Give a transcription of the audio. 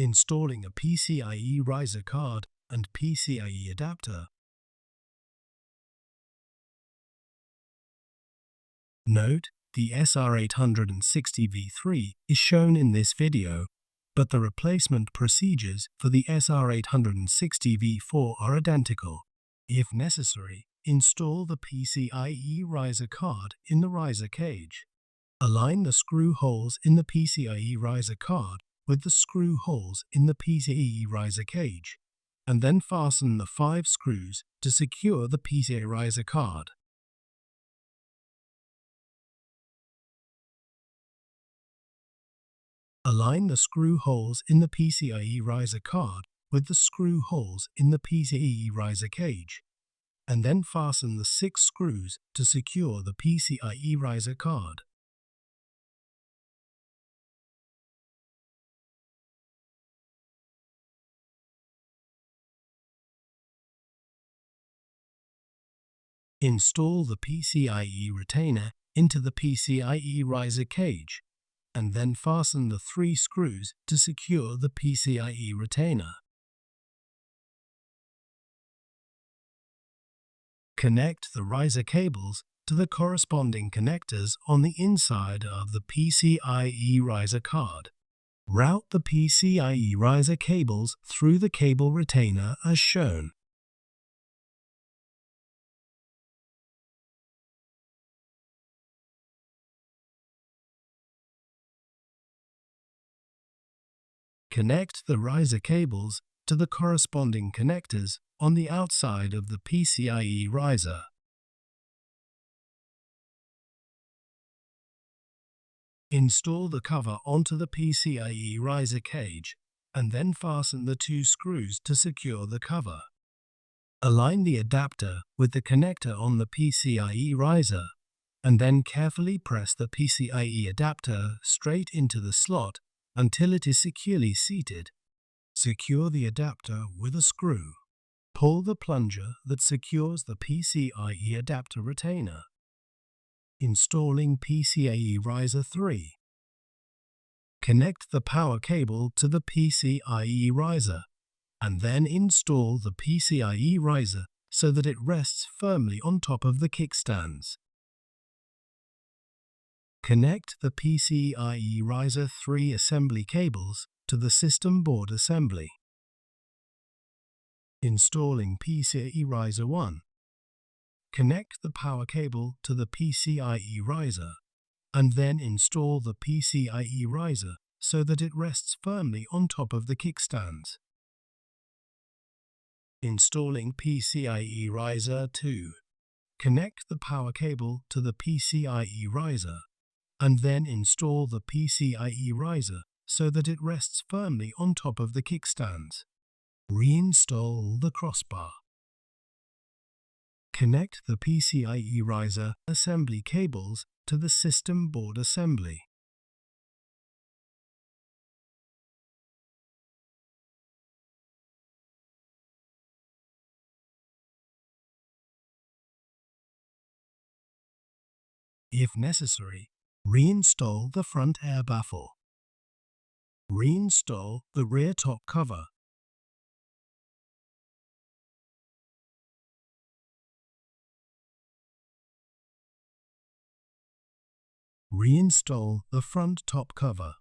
Installing a PCIe riser card and PCIe adapter. Note, the SR860 V3 is shown in this video, but the replacement procedures for the SR860 V4 are identical. If necessary, install the PCIe riser card in the riser cage. Align the screw holes in the PCIe riser card with the screw holes in the PCIe riser cage, and then fasten the 5 screws to secure the PCIe riser card. Align the screw holes in the PCIe riser card with the screw holes in the PCIe riser cage, and then fasten the 6 screws to secure the PCIe riser card. Install the PCIe retainer into the PCIe riser cage, and then fasten the 3 screws to secure the PCIe retainer. Connect the riser cables to the corresponding connectors on the inside of the PCIe riser card. Route the PCIe riser cables through the cable retainer as shown. Connect the riser cables to the corresponding connectors on the outside of the PCIe riser. Install the cover onto the PCIe riser cage, and then fasten the 2 screws to secure the cover. Align the adapter with the connector on the PCIe riser, and then carefully press the PCIe adapter straight into the slot until it is securely seated. Secure the adapter with a screw. Pull the plunger that secures the PCIe adapter retainer. Installing PCIe riser 3. Connect the power cable to the PCIe riser, and then install the PCIe riser so that it rests firmly on top of the kickstands. Connect the PCIe riser 3 assembly cables to the system board assembly. Installing PCIe riser 1. Connect the power cable to the PCIe riser, and then install the PCIe riser so that it rests firmly on top of the kickstands. Installing PCIe riser 2. Connect the power cable to the PCIe riser, and then install the PCIe riser so that it rests firmly on top of the kickstands. Reinstall the crossbar. Connect the PCIe riser assembly cables to the system board assembly. If necessary, reinstall the front air baffle. Reinstall the rear top cover. Reinstall the front top cover.